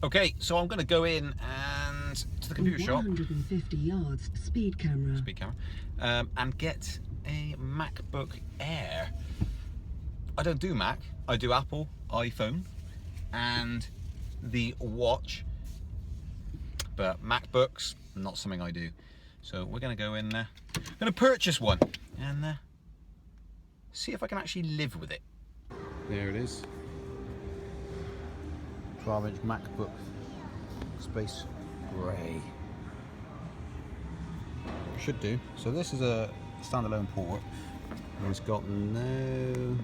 Okay, so I'm going to go in and to the computer shop. 150 yards, speed camera. And get a MacBook Air. I don't do Mac. I do Apple, iPhone, and the watch. But MacBooks, not something I do. So we're going to go in there. I'm going to purchase one and see if I can actually live with it. There it is. 12-inch MacBook Space Grey. Should do. So this is a standalone port. And it's got no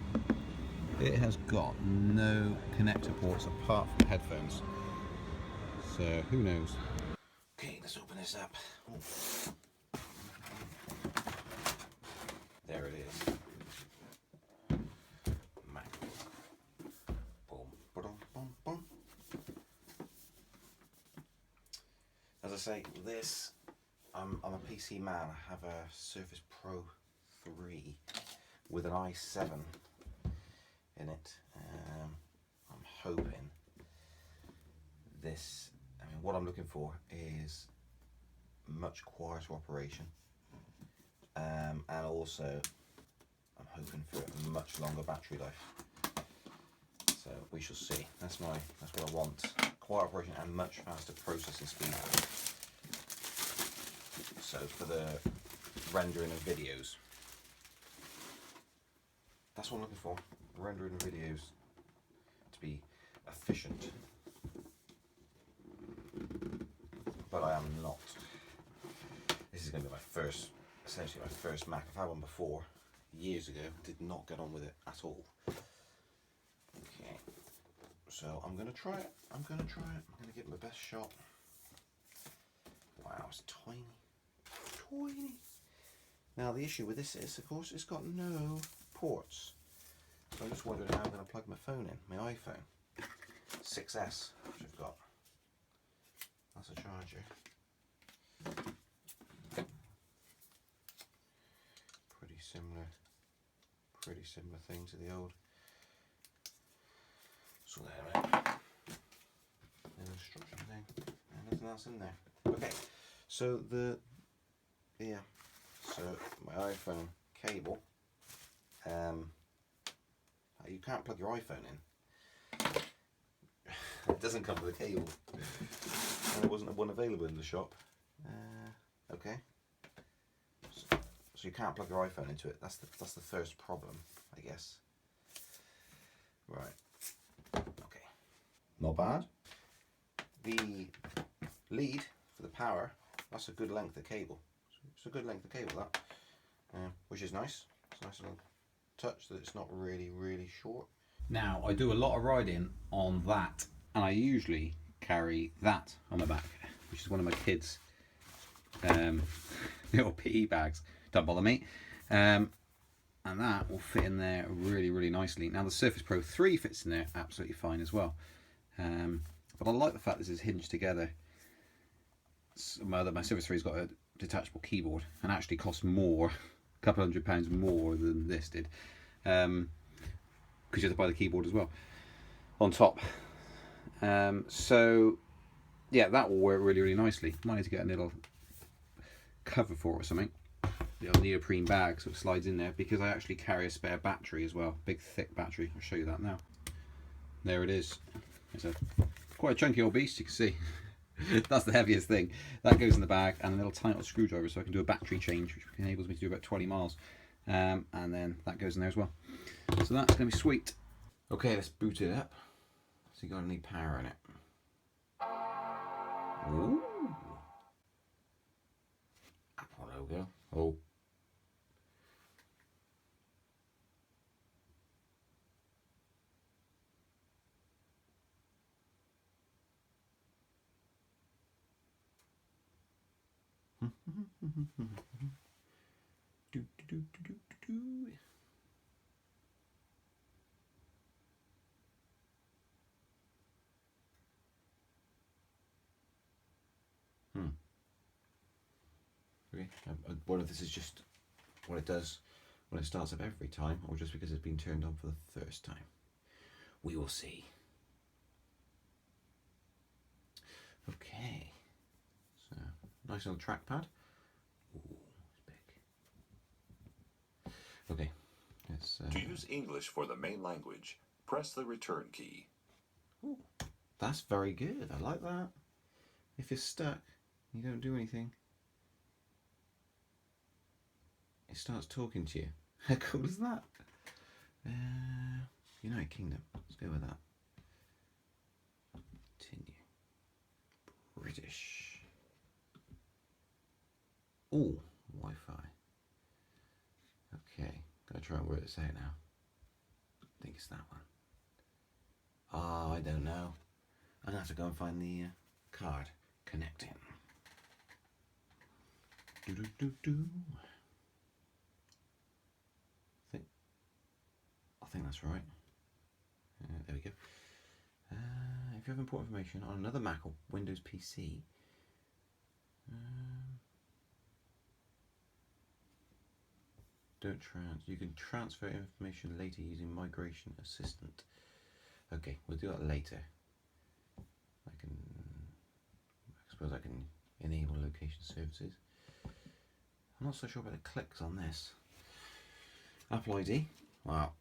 connector ports apart from headphones. So who knows? Okay, let's open this up. Oh. There it is. MacBook. Boom, boom, boom, boom. As I say, this, I'm a PC man. I have a Surface Pro 3 with an i7 in it. I'm hoping this, I mean, what I'm looking for is much quieter operation, and also I'm hoping for a much longer battery life. So we shall see. That's what I want. Quiet operation and much faster processing speed. So for the rendering of videos, that's what I'm looking for. Rendering videos to be efficient. But I am not. This is going to be my first, essentially my first Mac. I've had one before, years ago. Did not get on with it at all. Okay. So I'm going to try it. I'm going to give it my best shot. Wow, it's tiny. Tiny. Now the issue with this is, of course, it's got no ports. So I'm just wondering how I'm going to plug my phone in, my iPhone 6S, which I've got. That's a charger. Pretty similar thing to the old. So there, an instruction thing, and nothing else in there. Okay, so so my iPhone cable. You can't plug your iPhone in. It doesn't come with a cable. And there wasn't one available in the shop. Okay. So you can't plug your iPhone into it. That's the first problem, I guess. Right. Okay. Not bad. The lead for the power, that's a good length of cable. It's a good length of cable, that. Which is nice. It's a nice little touch that it's not really, really short. Now, I do a lot of riding on that, and I usually carry that on my back, which is one of my kids' little PE bags. Don't bother me. And that will fit in there really, really nicely. Now, the Surface Pro 3 fits in there absolutely fine as well. But I like the fact this is hinged together. My Surface 3's got a detachable keyboard and actually costs more, a couple £100 more than this did, because you have to buy the keyboard as well on top. So yeah, that will work really, really nicely. Might need to get a little cover for it or something, a little neoprene bag so it slides in there, because I actually carry a spare battery as well, big thick battery. I'll show you that now. There it is. It's quite a chunky old beast, you can see. That's the heaviest thing. That goes in the bag, and a little tiny little screwdriver so I can do a battery change, which enables me to do about 20 miles. And then that goes in there as well. So that's going to be sweet. Okay, let's boot it up. So you're going to need power in it. Ooh. Apple logo. Oh. Okay. I wonder if this is just what it does when it starts up every time, or just because it's been turned on for the first time. We will see. Nice little trackpad. Ooh, it's big. Okay, let's... To use English for the main language, press the return key. Ooh, that's very good. I like that. If it's stuck, you don't do anything, it starts talking to you. How cool is that? United Kingdom. Let's go with that. Continue. British. Ooh, Wi-Fi. Okay, gotta try and work this out now. I think it's that one. Oh, I don't know. I'm gonna have to go and find the card. Connecting. Do do do do. I think that's right. There we go. If you have important information on another Mac or Windows PC, you can transfer information later using Migration Assistant. Okay, we'll do that later. I suppose I can enable location services. I'm not so sure about the clicks on this. Apple ID. Wow,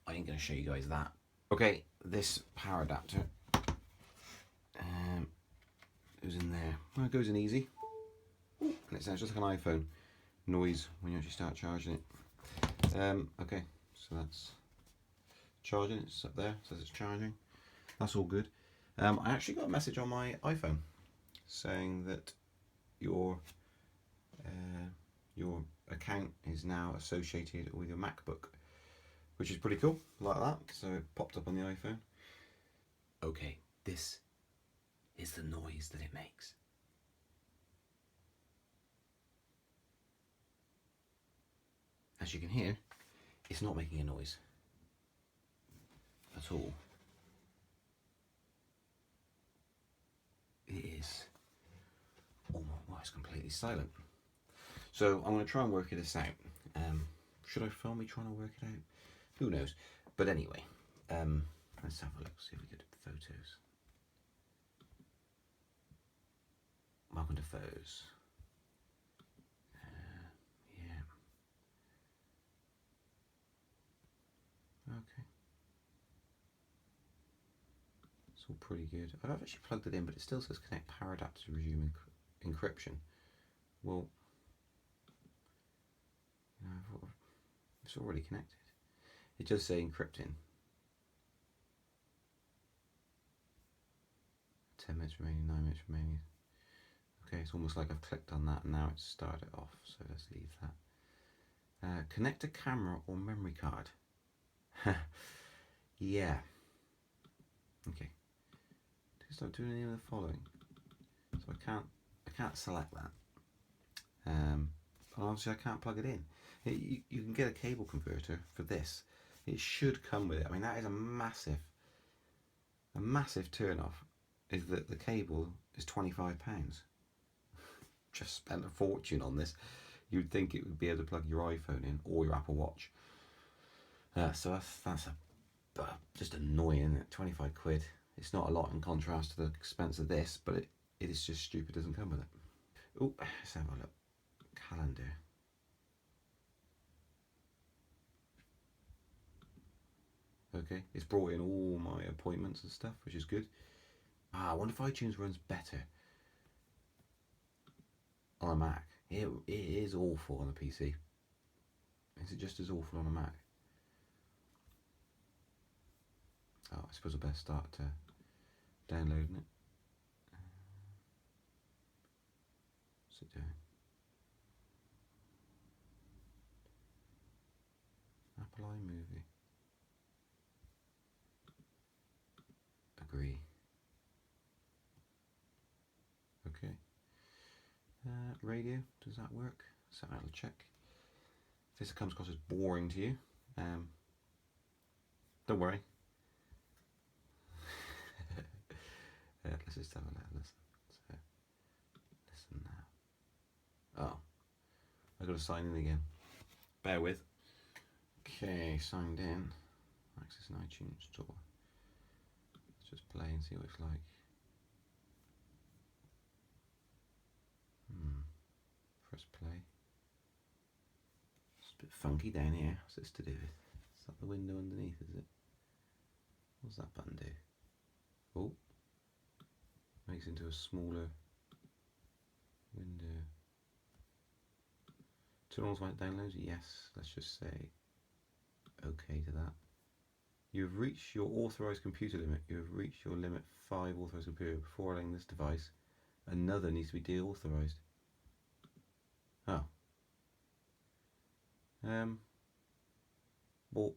I ain't going to show you guys that. Okay, this power adapter goes in there. Well, it goes in easy. And it sounds just like an iPhone noise when you actually start charging it. Okay, so that's charging. It's up there. It says it's charging. That's all good. I actually got a message on my iPhone saying that your account is now associated with your MacBook, which is pretty cool, like that. So it popped up on the iPhone. Okay, this is the noise that it makes. As you can hear, it's not making a noise at all. It is almost completely silent. So I'm going to try and work this out. Should I film me trying to work it out? Who knows? But anyway, let's have a look, see if we get photos. Welcome to photos. Yeah. Okay. It's all pretty good. I've actually plugged it in, but it still says connect power adapter to resume encryption. Well, you know, it's already connected. It does say encrypting. 10 minutes remaining, 9 minutes remaining. Okay, it's almost like I've clicked on that and now it's started off, so let's leave that. Connect a camera or memory card. Yeah. Okay. Stop doing any of the following. So I can't select that. And obviously I can't plug it in. You can get a cable converter for this. It should come with it. I mean, that is a massive turn off, is that the cable is £25. Just spent a fortune on this. You'd think it would be able to plug your iPhone in or your Apple Watch. So that's just annoying, isn't it? 25 quid. It's not a lot in contrast to the expense of this, but it is just stupid. It doesn't come with it. Oh, let's have a look. Calendar. Okay, it's brought in all my appointments and stuff, which is good. I wonder if iTunes runs better on a Mac. It is awful on a PC. Is it just as awful on a Mac? Oh, I suppose I better start downloading it. What's it doing? Apple iMovie. Agree. Okay. Radio, does that work? So I'll check. If this comes across as boring to you, don't worry. Let's just have a little listen. So, listen now. Oh, I got to sign in again. Bear with. Okay, signed in. Access an iTunes store. Let's just play and see what it's like. press play. It's a bit funky down here. What's this to do with? Is that the window underneath, is it? What's that button do? Oh, makes it into a smaller window. Turn on automatic downloads? Yes, let's just say okay to that. You have reached your authorized computer limit. You have reached your limit 5 authorized computer. Before adding this device, another needs to be deauthorized. Oh. Well,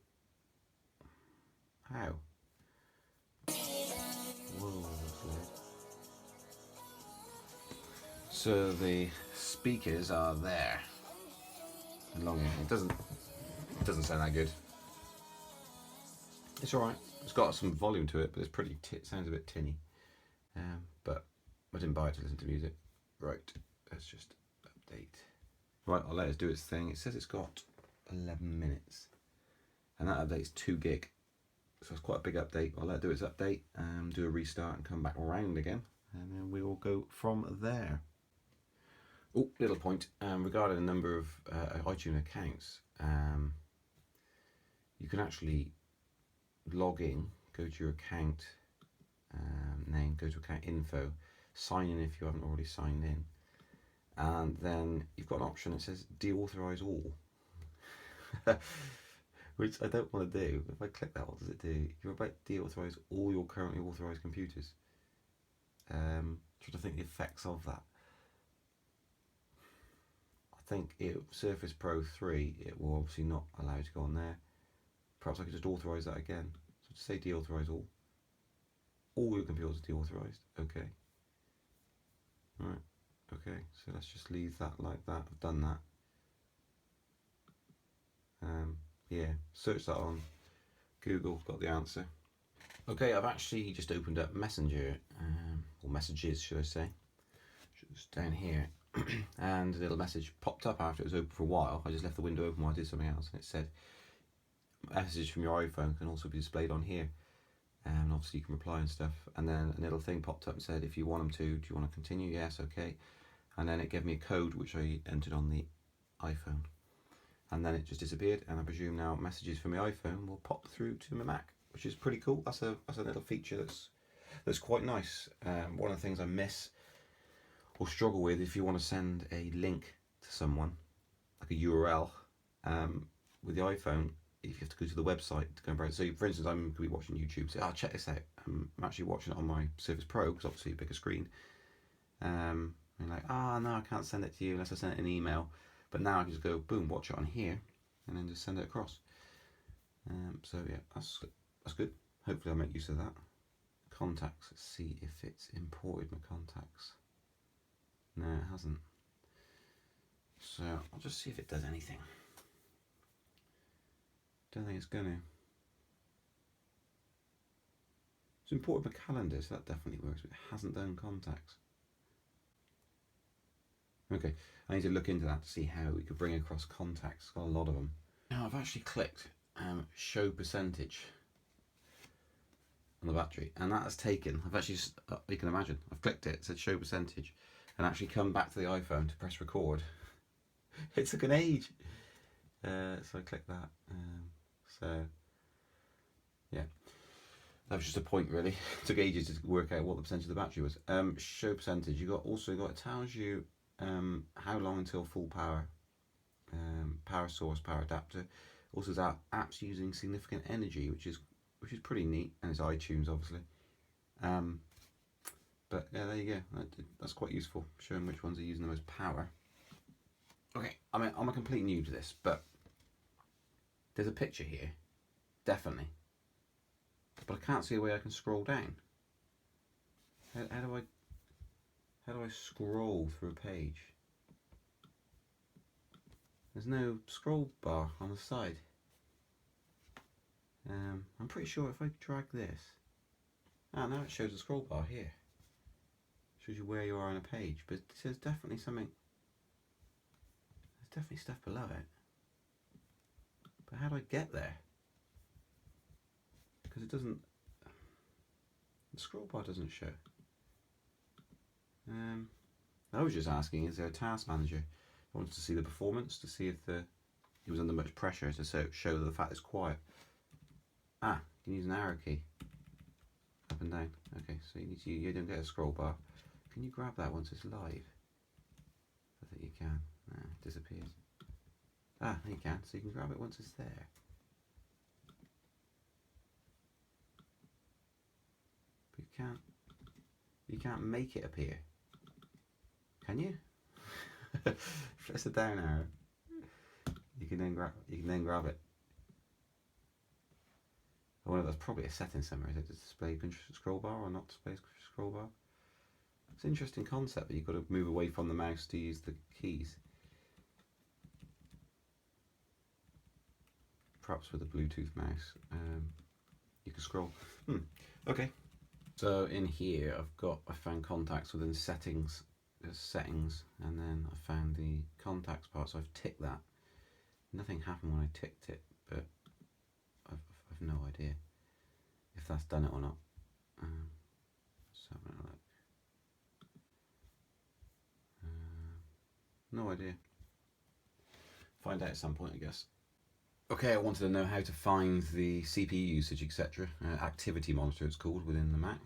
how? Whoa, that's loud. So the speakers are there. Along here. It doesn't sound that good. It's alright. It's got some volume to it, but it's pretty. It sounds a bit tinny. But I didn't buy it to listen to music. Right. Let's just update. Right. I'll let it do its thing. It says it's got 11 minutes, and that update's 2 gig. So it's quite a big update. I'll let it do its update, do a restart, and come back around again, and then we will go from there. Oh, little point regarding the number of iTunes accounts. You can actually log in, go to your account name, go to account info, sign in if you haven't already signed in, and then you've got an option that says deauthorize all, which I don't want to do. If I click that, what does it do? You're about to deauthorize all your currently authorized computers. Trying to think the effects of that. I think Surface Pro 3, it will obviously not allow you to go on there. Perhaps I could just authorize that again. So to say deauthorize all. All your computers are deauthorized. Okay. Right. Okay. So let's just leave that like that. I've done that. Yeah. Search that on Google. Got the answer. Okay. I've actually just opened up Messenger, or Messages, should I say? Just down here. And a little message popped up after it was open for a while. I just left the window open while I did something else, and it said, messages from your iPhone can also be displayed on here, and obviously you can reply and stuff. And then a little thing popped up and said, if you want them to, do you want to continue? Yes, okay. And then it gave me a code which I entered on the iPhone, and then it just disappeared. And I presume now messages from my iPhone will pop through to my Mac, which is pretty cool. That's a little feature that's quite nice. One of the things I miss or struggle with, if you want to send a link to someone, like a URL, with the iPhone, if you have to go to the website to go and browse. So for instance, I'm going to be watching YouTube, say, check this out. I'm actually watching it on my Surface Pro, because obviously a bigger screen. And like, no, I can't send it to you unless I send it an email. But now I can just go, boom, watch it on here, and then just send it across. So yeah, that's good. Hopefully I'll make use of that. Contacts, let's see if it's imported my contacts. No, it hasn't. So I'll just see if it does anything. Don't think it's gonna. It's imported my calendar, so that definitely works, but it hasn't done contacts. Okay, I need to look into that to see how we could bring across contacts. Got a lot of them. Now I've actually clicked show percentage on the battery, and that has taken. I've actually, you can imagine, I've clicked it said show percentage, and actually come back to the iPhone to press record. It took an age. So I clicked that. So yeah, that was just a point really. It took ages to work out what the percentage of the battery was. Show percentage. You also got it tells you how long until full power. Power source, power adapter. Also, that apps using significant energy, which is pretty neat, and it's iTunes obviously. But yeah, there you go. That's quite useful, showing which ones are using the most power. Okay, I mean, I'm a complete noob to this, but there's a picture here, definitely. But I can't see a way I can scroll down. How do I scroll through a page? There's no scroll bar on the side. I'm pretty sure if I drag this, now it shows a scroll bar here. Shows you where you are on a page, but there's definitely something. There's definitely stuff below it. But how do I get there? Because it doesn't. The scroll bar doesn't show. I was just asking, is there a task manager? I wanted to see the performance, to see if it was under much pressure, to show the fact it's quiet. Ah, you can use an arrow key. Up and down. Okay, so you don't get a scroll bar. Can you grab that once it's live? I think you can. No, it disappears. Ah, you can. So you can grab it once it's there. But you can't make it appear. Can you? Press the down arrow. You can then grab it. I wonder if that's probably a setting somewhere. Is it to display scroll bar or not display scroll bar? It's an interesting concept, but you've got to move away from the mouse to use the keys. Perhaps with a Bluetooth mouse, you can scroll. Okay. So in here, I found contacts within settings. There's settings, and then I found the contacts part. So I've ticked that. Nothing happened when I ticked it, but I've no idea if that's done it or not. So I'm gonna look. No idea. Find out at some point, I guess. Okay, I wanted to know how to find the CPU usage, etc. Activity monitor, it's called, within the Mac.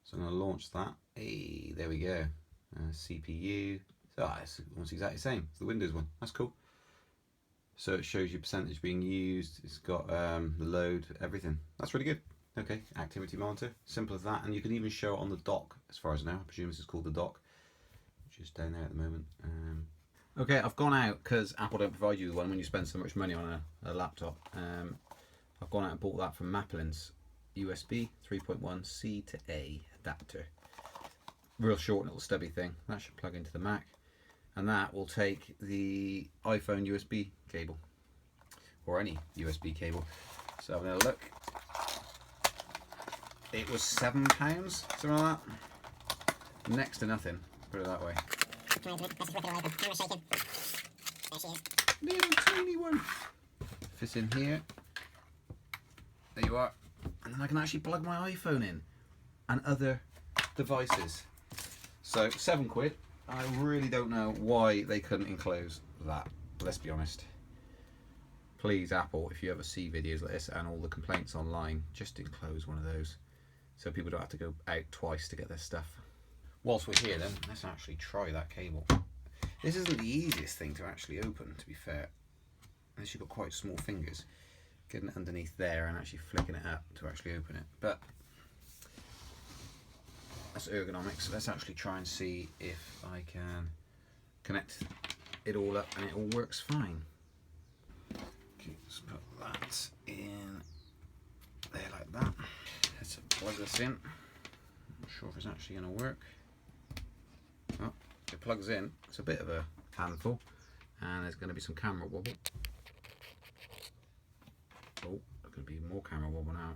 So I'm going to launch that. Hey, there we go. CPU. So it's almost exactly the same. It's the Windows one. That's cool. So it shows you percentage being used. It's got the load, everything. That's really good. Okay, activity monitor. Simple as that. And you can even show it on the dock, as far as I know. I presume this is called the dock, which is down there at the moment. Okay, I've gone out because Apple don't provide you with one when you spend so much money on a laptop. I've gone out and bought that from Macbook USB 3.1 C to A adapter. Real short little stubby thing. That should plug into the Mac. And that will take the iPhone USB cable. Or any USB cable. So I'm going to look. It was £7, something like that. Next to nothing, put it that way. Little tiny one. Fits in here. There you are. And then I can actually plug my iPhone in and other devices. So £7. I really don't know why they couldn't enclose that. Let's be honest. Please, Apple, if you ever see videos like this and all the complaints online, just enclose one of those so people don't have to go out twice to get their stuff. Whilst we're here then, let's actually try that cable. This isn't the easiest thing to actually open, to be fair. Unless you've got quite small fingers. Getting it underneath there and actually flicking it up to actually open it. But that's ergonomics. Let's actually try and see if I can connect it all up and it all works fine. Okay, let's put that in there like that. Let's plug this in. Not sure if it's actually going to work. Oh, it plugs in. It's a bit of a handful, and there's going to be some camera wobble. Oh, there's going to be more camera wobble now.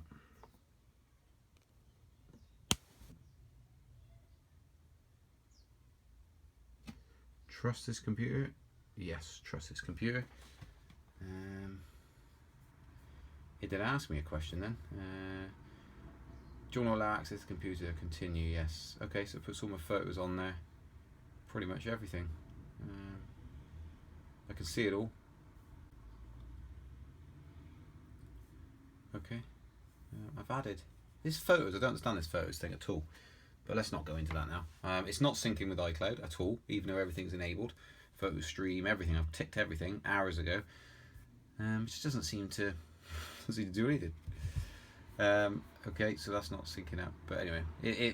Trust this computer? Yes, trust this computer. It did ask me a question then. Do you want to allow access to the computer? Continue, yes. Okay, so it puts all my photos on there. Pretty much everything. I can see it all. Okay. I've added this photos. I don't understand this photos thing at all. But let's not go into that now. It's not syncing with iCloud at all, even though everything's enabled. Photo stream, everything. I've ticked everything hours ago. It just doesn't seem to do anything. Okay, so that's not syncing up. But anyway,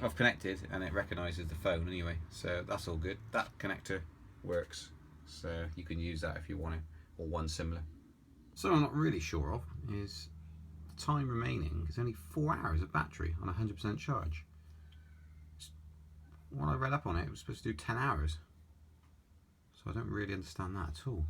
I've connected and it recognises the phone anyway. So that's all good. That connector works. So you can use that if you want it, or one similar. So I'm not really sure of is the time remaining is only 4 hours of battery on 100% charge. When I read up on it, it was supposed to do 10 hours. So I don't really understand that at all.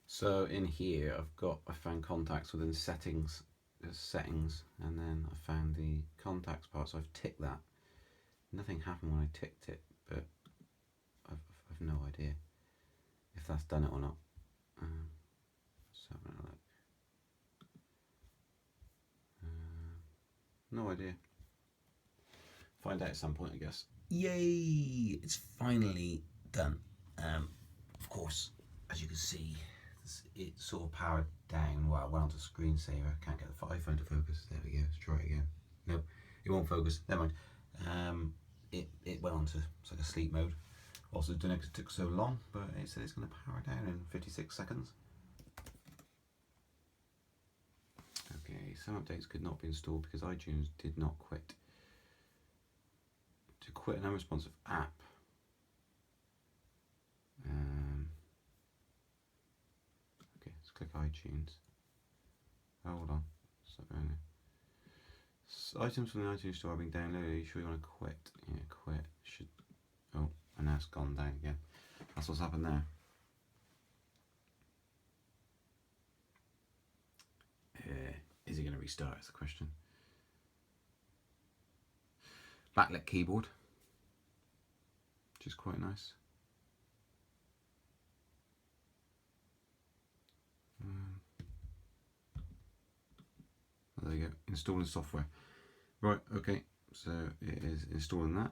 So in here, I found contacts within settings. There's settings, and then I found the contacts part. So I've ticked that. Nothing happened when I ticked it, but I've no idea if that's done it or not. So I'm gonna look. No idea. Find out at some point, I guess. Yay! It's finally done. Of course, as you can see, it's sort of powered down. Well, I went onto screensaver. Can't get the iPhone to focus. There we go. Let's try it again. Nope, it won't focus. Never mind. It went onto it's like a sleep mode. Also, doing it 'cause it took so long, but it said it's going to power down in 56 seconds. Okay, some updates could not be installed because iTunes did not quit. To quit an unresponsive app. Okay, let's click iTunes. Oh, hold on. Stop going there. Items from the iTunes store are being downloaded. Are you sure you want to quit? Yeah, quit. Should. Oh, and now it's gone down again. That's what's happened there. Is it going to restart? Is the question. Backlit keyboard, which is quite nice. There you go. Installing software. Right. Okay. So it is installing that.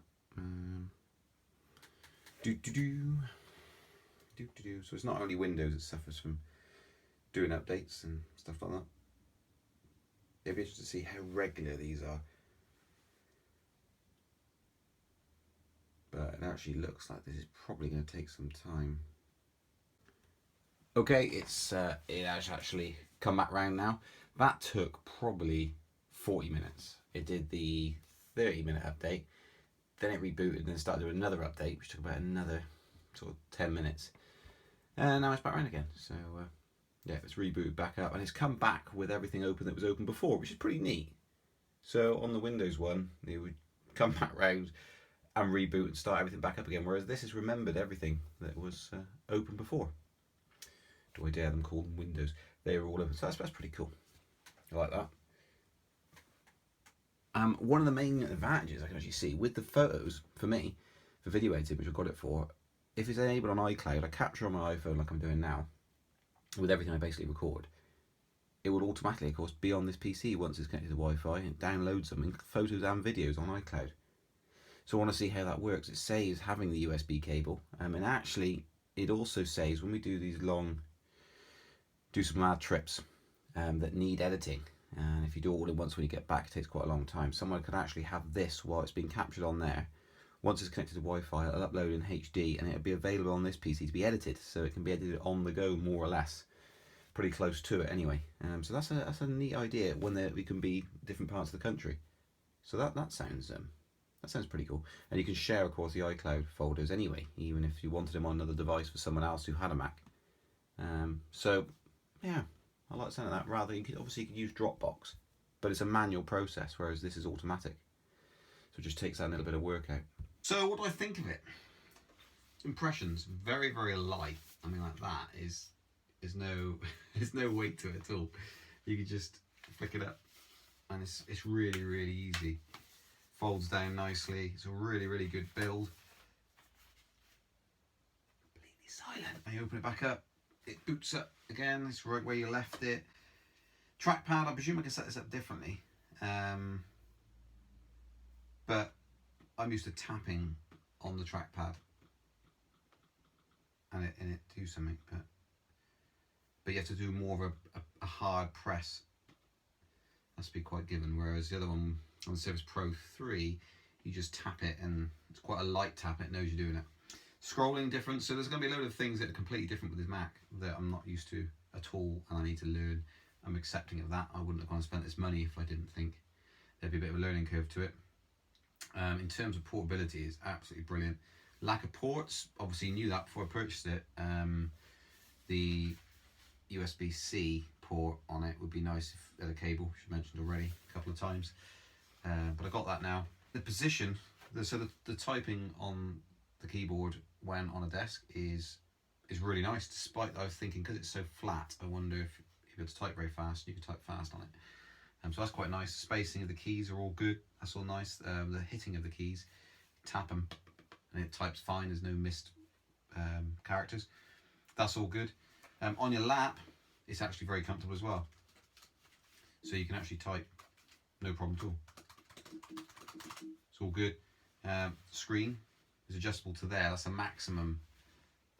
So it's not only Windows that suffers from doing updates and stuff like that. It'd be interesting to see how regular these are. But it actually looks like this is probably going to take some time. Okay, it has actually come back round now. That took probably 40 minutes. It did the 30-minute update, then it rebooted and then started doing another update, which took about another sort of 10 minutes. And now it's back around again. So yeah, it's rebooted back up and it's come back with everything open that was open before, which is pretty neat. So on the Windows one, it would come back round and reboot and start everything back up again, whereas this has remembered everything that was open before. Do I dare them call them Windows? They were all open, so that's pretty cool. I like that. One of the main advantages I can actually see with the photos, for me, for video editing, which I've got it for, if it's enabled on iCloud, I capture on my iPhone like I'm doing now, with everything I basically record, it will automatically, of course, be on this PC once it's connected to Wi-Fi and download something, photos and videos on iCloud. So I want to see how that works. It saves having the USB cable, and actually it also saves when we do these long, do some mad trips that need editing. And if you do it all at once when you get back, it takes quite a long time. Someone could actually have this while it's being captured on there. Once it's connected to Wi-Fi, it'll upload in HD and it'll be available on this PC to be edited. So it can be edited on the go, more or less. Pretty close to it anyway. So that's a neat idea when we can be different parts of the country. So that sounds pretty cool. And you can share, of course, the iCloud folders anyway, even if you wanted them on another device for someone else who had a Mac. So yeah, I like the sound of that. Rather, obviously you could use Dropbox, but it's a manual process, whereas this is automatic. So it just takes that little bit of work out. So what do I think of it? Impressions, very, very light. I mean, like that is no, there's no weight to it at all. You can just flick it up, and it's really, really easy. Folds down nicely. It's a really, really good build. Completely silent. I open it back up. It boots up again. It's right where you left it. Trackpad. I presume I can set this up differently. But I'm used to tapping on the trackpad and it do something. But you have to do more of a hard press. That's to be quite given. Whereas the other one on the Surface Pro 3, you just tap it and it's quite a light tap and it knows you're doing it. Scrolling different, so there's going to be a load of things that are completely different with this Mac that I'm not used to at all and I need to learn. I'm accepting of that. I wouldn't have gone and spent this money if I didn't think there'd be a bit of a learning curve to it. In terms of portability, it's absolutely brilliant. Lack of ports, obviously knew that before I purchased it. The USB-C port on it would be nice if it had a cable, which I mentioned already a couple of times. But I got that now. The position, so the typing on the keyboard when on a desk is really nice, despite I was thinking, because it's so flat, I wonder if you were to type very fast, you could type fast on it. So that's quite nice. The spacing of the keys are all good. That's all nice. The hitting of the keys, tap them and it types fine. There's no missed characters. That's all good. On your lap, it's actually very comfortable as well. So you can actually type, no problem at all. It's all good. Screen, is adjustable to there. That's the maximum.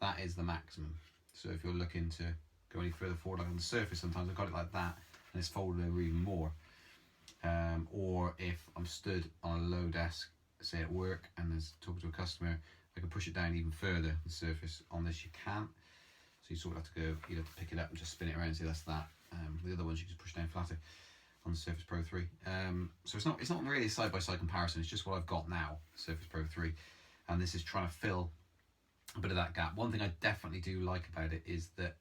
That is the maximum. So if you're looking to go any further forward, like on the Surface, sometimes I've got it like that and it's folded over even more. Or if I'm stood on a low desk, say at work, and there's talking to a customer, I can push it down even further. The Surface, on this you can't. So you sort of have to go, you have to pick it up and just spin it around and say that's that. The other ones you can push down flatter on the Surface Pro 3. So it's not really a side-by-side comparison, it's just what I've got now, Surface Pro 3. And this is trying to fill a bit of that gap. One thing I definitely do like about it is that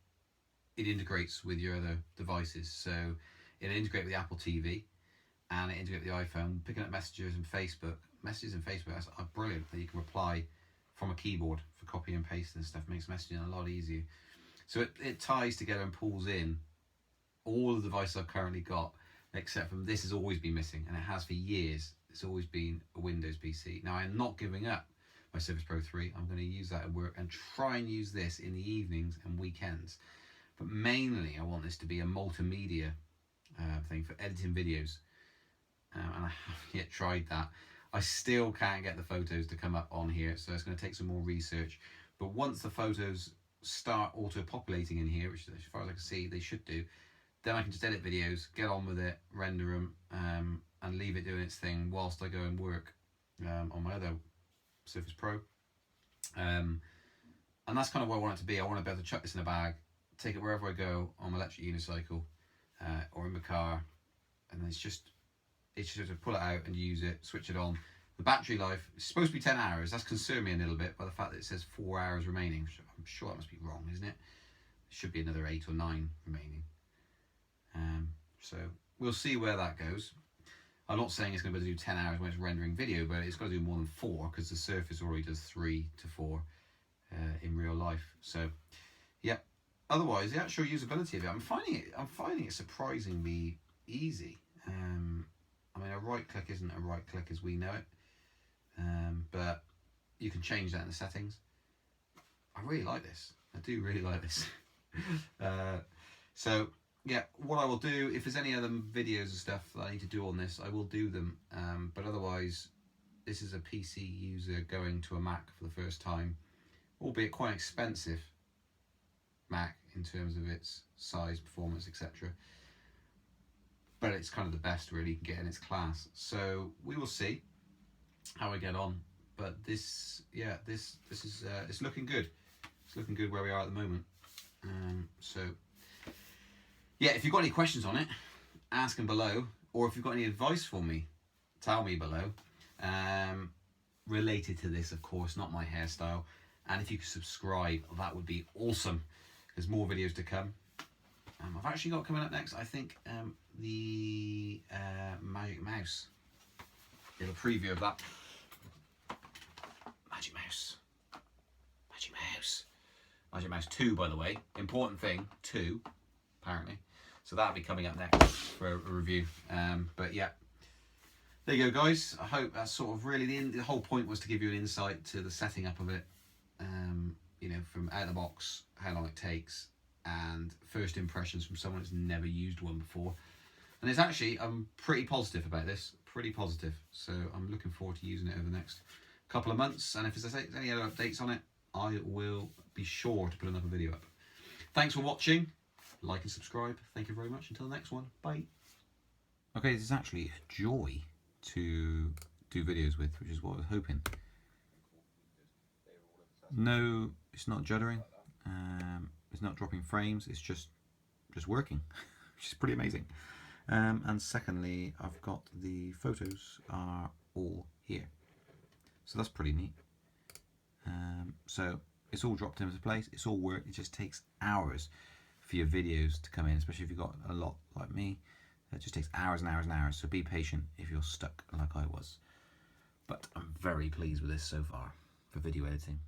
it integrates with your other devices. So it integrates with the Apple TV and it integrates with the iPhone, picking up messages and Facebook. Messages and Facebook are brilliant, that you can reply from a keyboard for copy and paste and stuff. Makes messaging a lot easier. So it ties together and pulls in all the devices I've currently got, except from this has always been missing, and it has for years. It's always been a Windows PC. Now I'm not giving up my Surface Pro 3. I'm going to use that at work and try and use this in the evenings and weekends. But mainly I want this to be a multimedia thing for editing videos. And I haven't yet tried that. I still can't get the photos to come up on here, so it's going to take some more research. But once the photos start auto-populating in here, which as far as I can see they should do, then I can just edit videos, get on with it, render them, and leave it doing its thing whilst I go and work on my other Surface Pro. And that's kind of what I want it to be. I want to be able to chuck this in a bag, take it wherever I go on my electric unicycle or in my car, and it's just to pull it out and use it, switch it on. The battery life is supposed to be 10 hours. That's concerned me a little bit by the fact that it says 4 hours remaining. I'm sure that must be wrong, isn't it? It should be another 8 or 9 remaining. So we'll see where that goes. I'm not saying it's going to be able to do 10 hours when it's rendering video, but it's got to do more than 4 because the Surface already does 3 to 4 in real life. So yeah. Otherwise, the actual usability of it, I'm finding it surprisingly easy. I mean, a right click isn't a right click as we know it, but you can change that in the settings. I really like this. I do really like this. So yeah, what I will do, if there's any other videos and stuff that I need to do on this, I will do them. But otherwise, this is a PC user going to a Mac for the first time, albeit quite expensive Mac in terms of its size, performance, etc. But it's kind of the best really you can get in its class. So we will see how I get on. But this, yeah, this is it's looking good. It's looking good where we are at the moment. So yeah, if you've got any questions on it, ask them below, or if you've got any advice for me, tell me below. Related to this, of course, not my hairstyle. And if you could subscribe, that would be awesome. There's more videos to come. I've actually got coming up next, I think, the Magic Mouse. A little preview of that. Magic Mouse. Magic Mouse. Magic Mouse 2, by the way. Important thing, 2, apparently. So that'll be coming up next for a review. But yeah, there you go, guys. I hope that's sort of really the whole point was to give you an insight to the setting up of it. You know, from out of the box, how long it takes, and first impressions from someone who's never used one before. And it's actually, I'm pretty positive about this. Pretty positive. So I'm looking forward to using it over the next couple of months. And if there's any other updates on it, I will be sure to put another video up. Thanks for watching. Like and subscribe. Thank you very much. Until the next one. Bye. Okay, this is actually a joy to do videos with, which is what I was hoping. No, it's not juddering. It's not dropping frames. It's just working, which is pretty amazing. And secondly, I've got the photos are all here, so that's pretty neat. So it's all dropped into place. It's all worked. It just takes hours for your videos to come in, especially if you've got a lot like me. It just takes hours and hours and hours. So be patient if you're stuck like I was. But I'm very pleased with this so far for video editing.